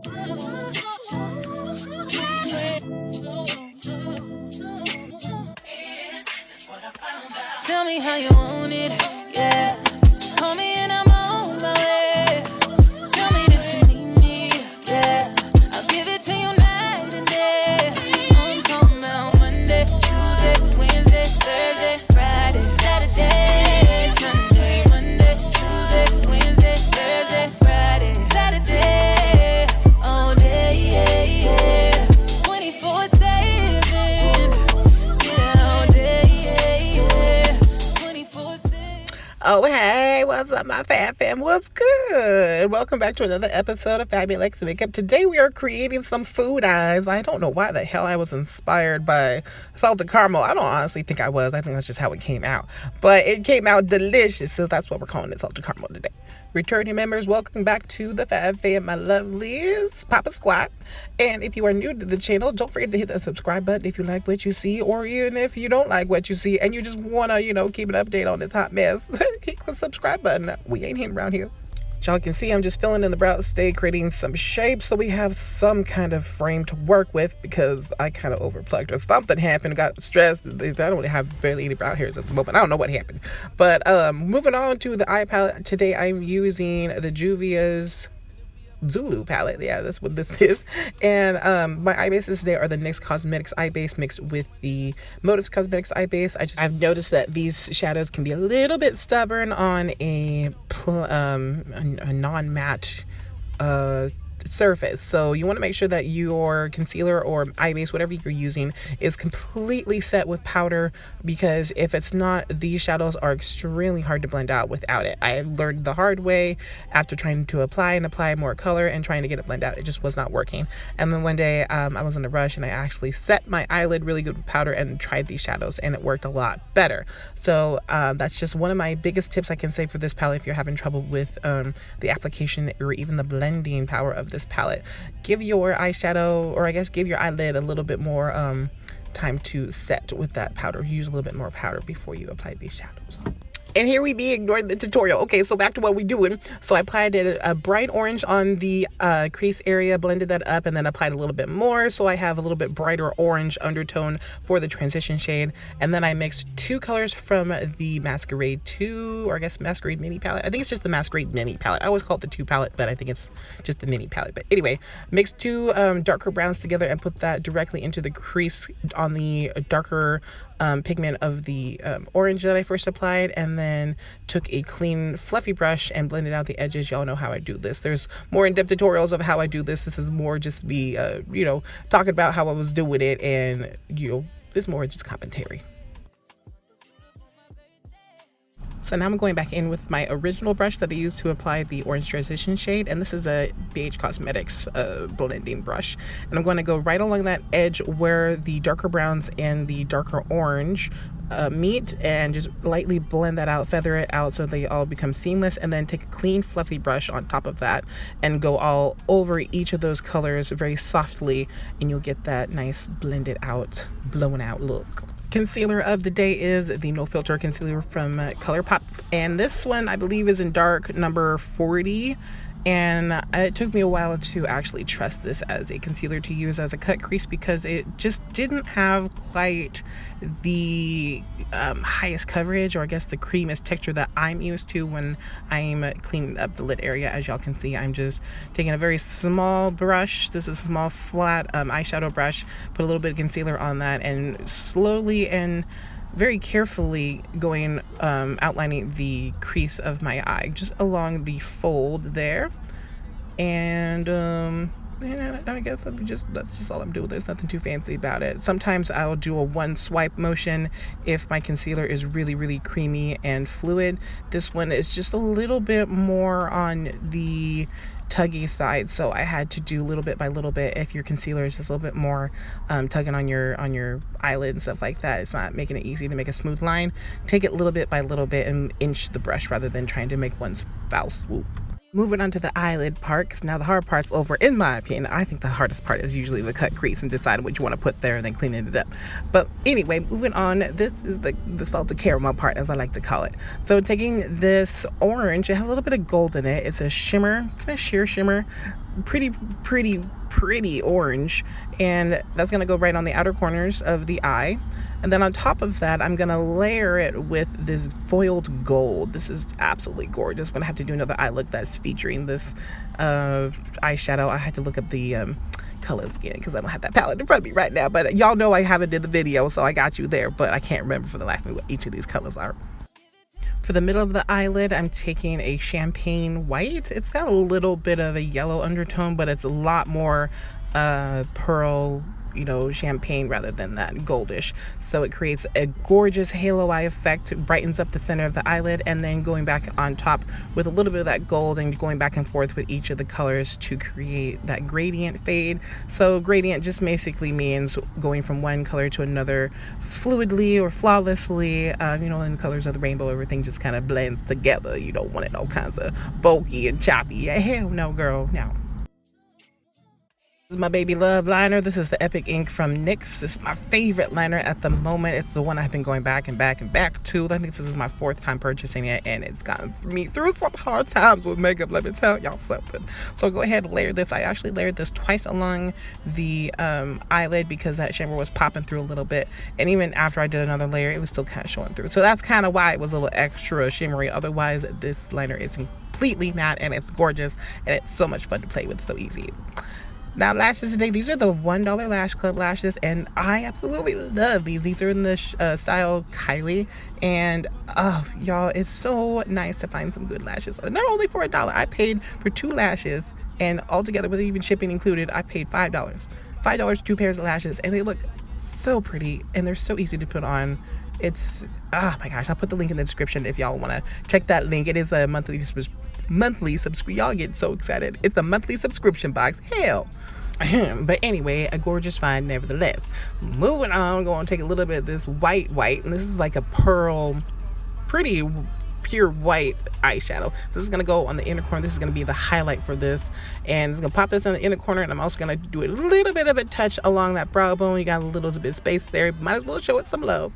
Tell me how you want it, yeah. Call me and I'm on my way. Tell me that you need me, yeah. I'll give it to you night and day. I'm talking about Monday, Tuesday, Wednesday, Thursday, Friday, Saturday, Sunday, Monday, Tuesday, Wednesday, Thursday, Friday, Saturday, all day, yeah, yeah. 24/7, yeah, all day, yeah, yeah. 24/7. Oh, hey, what's up, my fam? What's good? Welcome back to another episode of Fabulex Makeup. Today we are creating some food eyes. I don't know why the hell I was inspired by salted caramel. I don't honestly think I was. I think that's just how it came out. But it came out delicious, so that's what we're calling it, salted caramel today. Returning members, welcome back to the Fab Fam, my lovelies. Papa Squat. And if you are new to the channel, don't forget to hit that subscribe button if you like what you see, or even if you don't like what you see and you just want to, keep an update on this hot mess, hit the subscribe button. We ain't hitting around here. As y'all can see, I'm just filling in the brow state, creating some shapes so we have some kind of frame to work with, because I kind of overplucked or something happened, got stressed. I don't have barely any brow hairs at the moment. I don't know what happened. But moving on to the eye palette, today I'm using the Juvias Zulu palette. Yeah, that's what this is. And my eye bases today are the NYX Cosmetics eye base mixed with the Motives Cosmetics eye base. I've noticed that these shadows can be a little bit stubborn on a non-matte surface, so you want to make sure that your concealer or eye base, whatever you're using, is completely set with powder, because if it's not, these shadows are extremely hard to blend out without it. I learned the hard way after trying to apply more color and trying to get it blend out. It just was not working. And then one day I was in a rush and I actually set my eyelid really good with powder and tried these shadows, and it worked a lot better. So that's just one of my biggest tips I can say for this palette if you're having trouble with the application or even the blending power of this palette. Give your eyeshadow, or I guess give your eyelid, a little bit more time to set with that powder. Use a little bit more powder before you apply these shadows. And here we be ignoring the tutorial. Okay, so back to what we're doing. So I applied a bright orange on the crease area, blended that up, and then applied a little bit more. So I have a little bit brighter orange undertone for the transition shade. And then I mixed two colors from the Masquerade 2, or I guess Masquerade Mini palette. I think it's just the Masquerade Mini palette. I always call it the 2 palette, but I think it's just the Mini palette. But anyway, mixed two darker browns together and put that directly into the crease on the darker pigment of the orange that I first applied, and then took a clean fluffy brush and blended out the edges. Y'all know how I do this. There's more in-depth tutorials of how I do this. This is more just me talking about how I was doing it, and it's more just commentary. So now I'm going back in with my original brush that I used to apply the orange transition shade, and this is a BH Cosmetics blending brush. And I'm going to go right along that edge where the darker browns and the darker orange meet, and just lightly blend that out, feather it out so they all become seamless, and then take a clean fluffy brush on top of that and go all over each of those colors very softly, and you'll get that nice blended out, blown out look. Concealer of the day is the No Filter concealer from Colourpop, and this one I believe is in dark number 40, and it took me a while to actually trust this as a concealer to use as a cut crease, because it just didn't have quite the highest coverage, or I guess the creamiest texture that I'm used to when I'm cleaning up the lid area. As y'all can see, I'm just taking a very small brush. This is a small flat eyeshadow brush, put a little bit of concealer on that, and slowly and very carefully going outlining the crease of my eye, just along the fold there. And I guess that's just all I'm doing. There's nothing too fancy about it. Sometimes I'll do a one swipe motion if my concealer is really, really creamy and fluid. This one is just a little bit more on the tuggy side, so I had to do little bit by little bit. If your concealer is just a little bit more tugging on your eyelid and stuff like that, it's not making it easy to make a smooth line. Take it little bit by little bit and inch the brush rather than trying to make one foul swoop. Moving on to the eyelid part, because now the hard part's over, in my opinion. I think the hardest part is usually the cut crease and deciding what you want to put there and then cleaning it up. But anyway, moving on, this is the salted caramel part, as I like to call it. So taking this orange, it has a little bit of gold in it. It's a shimmer, kind of sheer shimmer. pretty orange, and that's gonna go right on the outer corners of the eye. And then on top of that, I'm gonna layer it with this foiled gold. This is absolutely gorgeous. I'm gonna have to do another eye look that's featuring this eyeshadow. I had to look up the colors again because I don't have that palette in front of me right now, but y'all know I have it in the video, so I got you there, but I can't remember for the life of me what each of these colors are. For the middle of the eyelid, I'm taking a champagne white. It's got a little bit of a yellow undertone, but it's a lot more pearl, you know, champagne rather than that goldish. So it creates a gorgeous halo eye effect, brightens up the center of the eyelid, and then going back on top with a little bit of that gold and going back and forth with each of the colors to create that gradient fade. So gradient just basically means going from one color to another fluidly or flawlessly. You know, in the colors of the rainbow, everything just kind of blends together. You don't want it all kinds of bulky and choppy. Hell no, girl, no. This is my Baby Love liner. This is the Epic Ink from NYX. This is my favorite liner at the moment. It's the one I've been going back and back to. I think this is my 4th time purchasing it, and it's gotten me through some hard times with makeup, let me tell y'all something. So go ahead and layer this. I actually layered this twice along the eyelid because that shimmer was popping through a little bit, and even after I did another layer, it was still kind of showing through. So that's kind of why it was a little extra shimmery. Otherwise, this liner is completely matte, and it's gorgeous, and it's so much fun to play with, so easy. Now, lashes today, these are the $1 Lash Club lashes, and I absolutely love these. These are in the style Kylie, and y'all, it's so nice to find some good lashes. Not only for $1, I paid for 2 lashes, and altogether with even shipping included, I paid $5. $5, 2 pairs of lashes, and they look so pretty, and they're so easy to put on. It's, oh my gosh, I'll put the link in the description if y'all want to check that link. It is a monthly subscription. Y'all get so excited. It's a monthly subscription box. Hell. But anyway, a gorgeous find nevertheless. Moving on, I'm going to take a little bit of this white, and this is like a pearl, pretty pure white eyeshadow. So this is going to go on the inner corner. This is going to be the highlight for this, and it's going to pop this in the inner corner, and I'm also going to do a little bit of a touch along that brow bone. You got a little bit of space there. Might as well show it some love.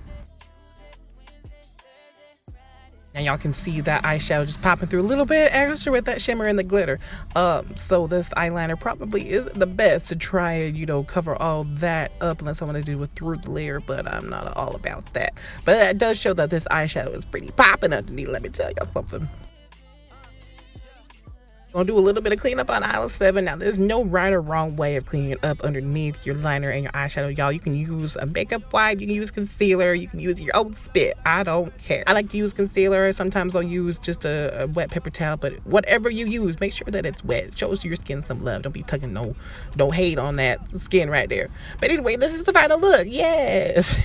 And y'all can see that eyeshadow just popping through a little bit extra with that shimmer and the glitter. So this eyeliner probably isn't the best to try and, you know, cover all that up unless I want to do a through layer, but I'm not all about that. But that does show that this eyeshadow is pretty popping underneath, let me tell y'all something. Gonna do a little bit of cleanup on aisle 7. Now, there's no right or wrong way of cleaning it up underneath your liner and your eyeshadow, y'all. You can use a makeup wipe, you can use concealer, you can use your own spit. I don't care. I like to use concealer. Sometimes I'll use just a wet paper towel, but whatever you use, make sure that it's wet. It shows your skin some love. Don't be tugging don't hate on that skin right there. But anyway, this is the final look. Yes.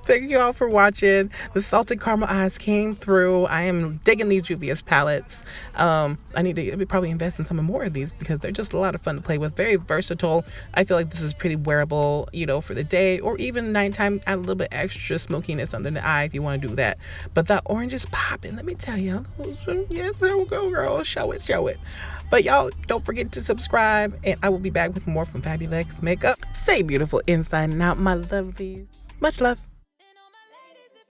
Thank you all for watching. The salted caramel eyes came through. I am digging these Juvias palettes. I need to probably invest in some more of these because they're just a lot of fun to play with. Very versatile. I feel like this is pretty wearable, you know, for the day or even nighttime. Add a little bit extra smokiness under the eye if you want to do that. But that orange is popping, let me tell you. Yes, there we go, girl. Show it. But y'all, don't forget to subscribe, and I will be back with more from Fabulex Makeup. Stay beautiful inside and out, my lovelies. Much love.